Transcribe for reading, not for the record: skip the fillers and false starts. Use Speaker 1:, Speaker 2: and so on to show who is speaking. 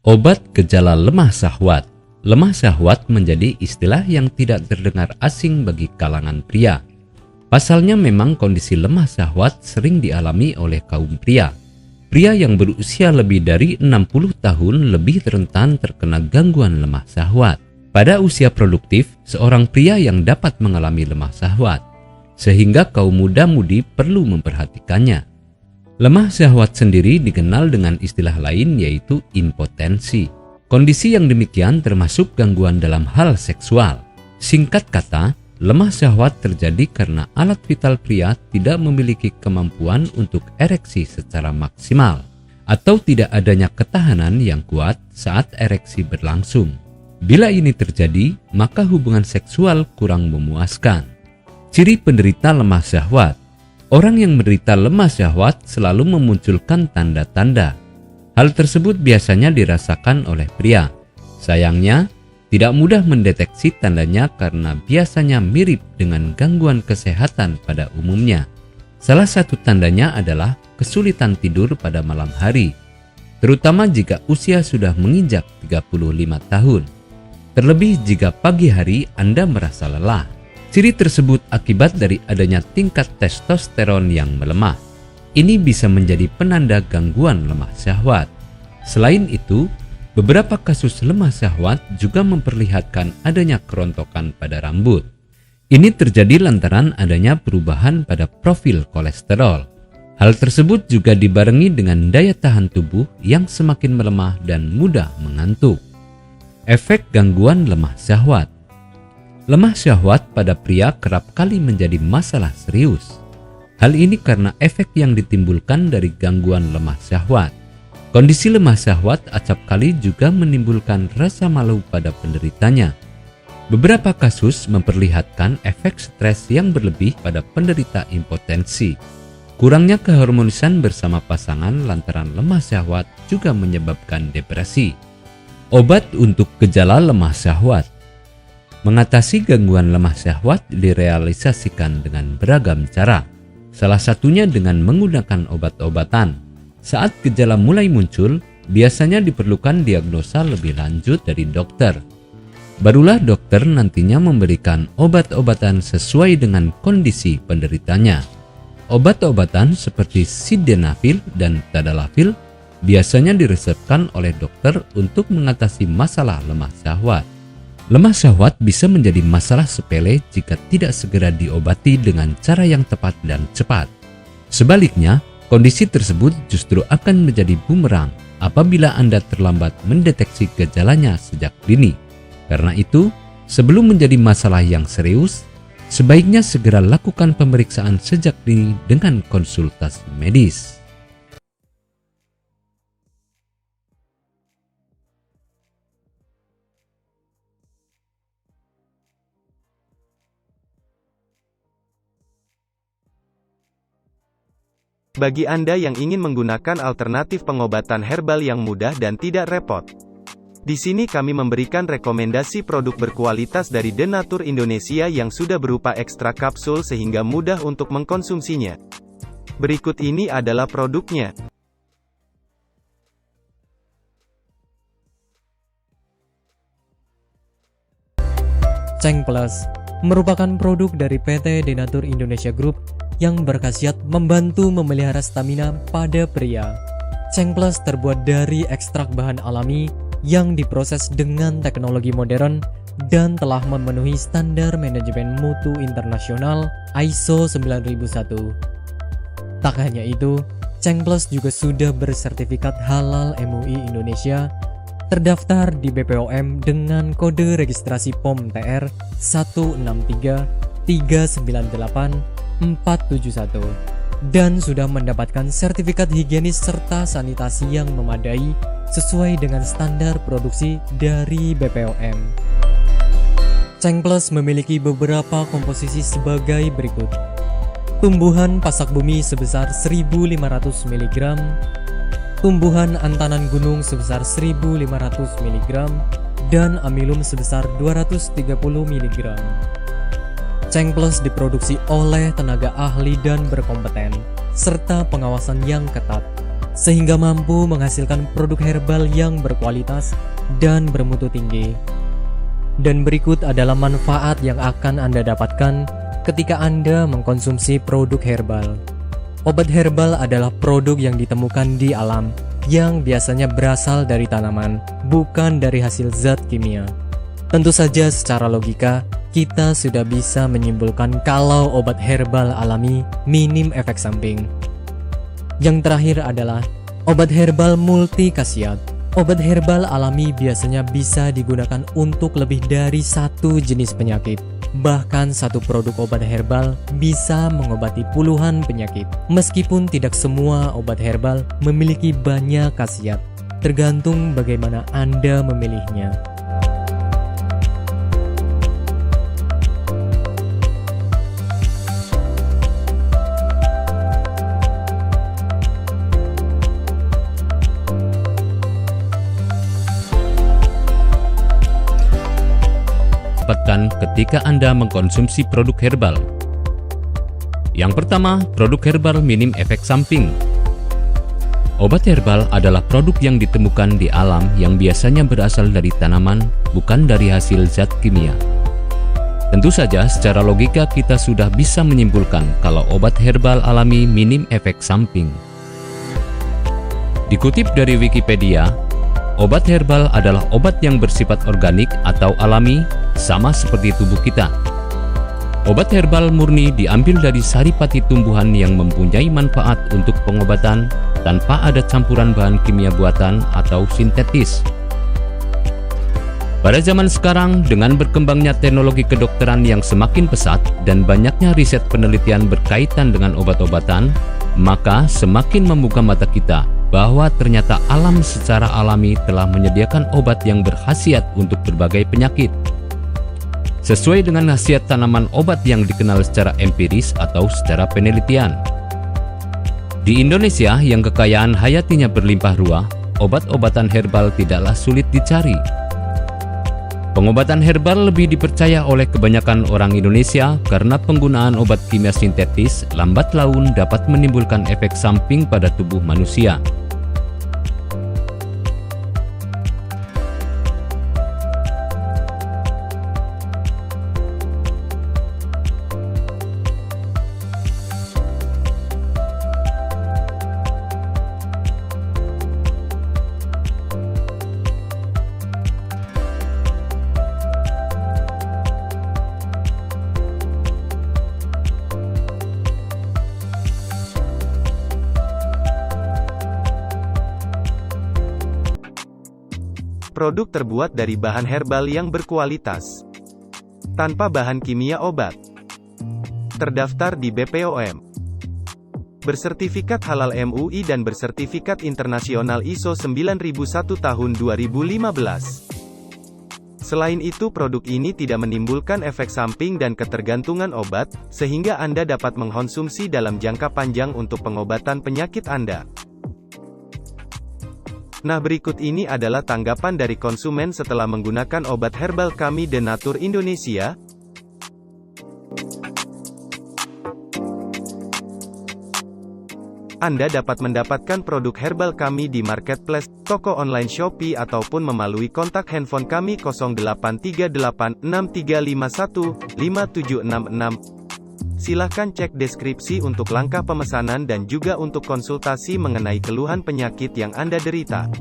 Speaker 1: Obat gejala lemah syahwat. Lemah syahwat menjadi istilah yang tidak terdengar asing bagi kalangan pria. Pasalnya memang kondisi lemah syahwat sering dialami oleh kaum pria. Pria yang berusia lebih dari 60 tahun lebih rentan terkena gangguan lemah syahwat. Pada usia produktif, seorang pria yang dapat mengalami lemah syahwat, sehingga kaum muda-mudi perlu memperhatikannya. Lemah syahwat sendiri dikenal dengan istilah lain yaitu impotensi. Kondisi yang demikian termasuk gangguan dalam hal seksual. Singkat kata, lemah syahwat terjadi karena alat vital pria tidak memiliki kemampuan untuk ereksi secara maksimal atau tidak adanya ketahanan yang kuat saat ereksi berlangsung. Bila ini terjadi, maka hubungan seksual kurang memuaskan. Ciri penderita lemah syahwat. Orang yang menderita lemah syahwat selalu memunculkan tanda-tanda. Hal tersebut biasanya dirasakan oleh pria. Sayangnya, tidak mudah mendeteksi tandanya karena biasanya mirip dengan gangguan kesehatan pada umumnya. Salah satu tandanya adalah kesulitan tidur pada malam hari, terutama jika usia sudah menginjak 35 tahun. Terlebih jika pagi hari Anda merasa lelah. Ciri tersebut akibat dari adanya tingkat testosteron yang melemah. Ini bisa menjadi penanda gangguan lemah syahwat. Selain itu, beberapa kasus lemah syahwat juga memperlihatkan adanya kerontokan pada rambut. Ini terjadi lantaran adanya perubahan pada profil kolesterol. Hal tersebut juga dibarengi dengan daya tahan tubuh yang semakin melemah dan mudah mengantuk. Efek gangguan lemah syahwat. Lemah syahwat pada pria kerap kali menjadi masalah serius. Hal ini karena efek yang ditimbulkan dari gangguan lemah syahwat. Kondisi lemah syahwat acap kali juga menimbulkan rasa malu pada penderitanya. Beberapa kasus memperlihatkan efek stres yang berlebih pada penderita impotensi. Kurangnya keharmonisan bersama pasangan lantaran lemah syahwat juga menyebabkan depresi. Obat untuk gejala lemah syahwat. Mengatasi gangguan lemah syahwat direalisasikan dengan beragam cara. Salah satunya dengan menggunakan obat-obatan. Saat gejala mulai muncul, biasanya diperlukan diagnosa lebih lanjut dari dokter. Barulah dokter nantinya memberikan obat-obatan sesuai dengan kondisi penderitanya. Obat-obatan seperti sildenafil dan tadalafil biasanya diresepkan oleh dokter untuk mengatasi masalah lemah syahwat. Lemah syahwat bisa menjadi masalah sepele jika tidak segera diobati dengan cara yang tepat dan cepat. Sebaliknya, kondisi tersebut justru akan menjadi bumerang apabila Anda terlambat mendeteksi gejalanya sejak dini. Karena itu, sebelum menjadi masalah yang serius, sebaiknya segera lakukan pemeriksaan sejak dini dengan konsultasi medis.
Speaker 2: Bagi Anda yang ingin menggunakan alternatif pengobatan herbal yang mudah dan tidak repot, di sini kami memberikan rekomendasi produk berkualitas dari Denatur Indonesia yang sudah berupa ekstrak kapsul sehingga mudah untuk mengkonsumsinya. Berikut ini adalah produknya.
Speaker 3: Ceng Plus merupakan produk dari PT Denatur Indonesia Group yang berkhasiat membantu memelihara stamina pada pria. Ceng Plus terbuat dari ekstrak bahan alami yang diproses dengan teknologi modern dan telah memenuhi standar manajemen mutu internasional ISO 9001. Tak hanya itu, Ceng Plus juga sudah bersertifikat halal MUI Indonesia, terdaftar di BPOM dengan kode registrasi POM TR 163398 471 dan sudah mendapatkan sertifikat higienis serta sanitasi yang memadai sesuai dengan standar produksi dari BPOM. Ceng Plus memiliki beberapa komposisi sebagai berikut. Tumbuhan pasak bumi sebesar 1500 mg, tumbuhan antanan gunung sebesar 1500 mg, dan amilum sebesar 230 mg. Ceng Plus diproduksi oleh tenaga ahli dan berkompeten, serta pengawasan yang ketat. sehingga mampu menghasilkan produk herbal yang berkualitas dan bermutu tinggi. Dan berikut adalah manfaat yang akan Anda dapatkan ketika Anda mengkonsumsi produk herbal. Obat herbal adalah produk yang ditemukan di alam, yang biasanya berasal dari tanaman, bukan dari hasil zat kimia. Tentu saja secara logika, kita sudah bisa menyimpulkan kalau obat herbal alami minim efek samping. Yang terakhir adalah obat herbal multi khasiat. Obat herbal alami biasanya bisa digunakan untuk lebih dari satu jenis penyakit. Bahkan satu produk obat herbal bisa mengobati puluhan penyakit. Meskipun tidak semua obat herbal memiliki banyak khasiat, tergantung bagaimana Anda memilihnya.
Speaker 1: Dapatkan ketika Anda mengkonsumsi produk herbal. Yang pertama, produk herbal minim efek samping. Obat herbal adalah produk yang ditemukan di alam yang biasanya berasal dari tanaman, bukan dari hasil zat kimia. Tentu saja secara logika kita sudah bisa menyimpulkan kalau obat herbal alami minim efek samping. Dikutip dari Wikipedia, obat herbal adalah obat yang bersifat organik atau alami, sama seperti tubuh kita. Obat herbal murni diambil dari saripati tumbuhan yang mempunyai manfaat untuk pengobatan tanpa ada campuran bahan kimia buatan atau sintetis. Pada zaman sekarang, dengan berkembangnya teknologi kedokteran yang semakin pesat dan banyaknya riset penelitian berkaitan dengan obat-obatan, maka semakin membuka mata kita bahwa ternyata alam secara alami telah menyediakan obat yang berkhasiat untuk berbagai penyakit. Sesuai dengan khasiat tanaman obat yang dikenal secara empiris atau secara penelitian. Di Indonesia yang kekayaan hayatinya berlimpah ruah, obat-obatan herbal tidaklah sulit dicari. Pengobatan herbal lebih dipercaya oleh kebanyakan orang Indonesia karena penggunaan obat kimia sintetis lambat laun dapat menimbulkan efek samping pada tubuh manusia.
Speaker 2: Produk terbuat dari bahan herbal yang berkualitas. Tanpa bahan kimia obat. Terdaftar di BPOM. Bersertifikat halal MUI dan bersertifikat internasional ISO 9001 tahun 2015. Selain itu, produk ini tidak menimbulkan efek samping dan ketergantungan obat, sehingga Anda dapat mengkonsumsi dalam jangka panjang untuk pengobatan penyakit Anda. Nah, berikut ini adalah tanggapan dari konsumen setelah menggunakan obat herbal kami Denatur Indonesia. Anda dapat mendapatkan produk herbal kami di marketplace, toko online Shopee ataupun melalui kontak handphone kami 083863515766. Silahkan cek deskripsi untuk langkah pemesanan dan juga untuk konsultasi mengenai keluhan penyakit yang Anda derita.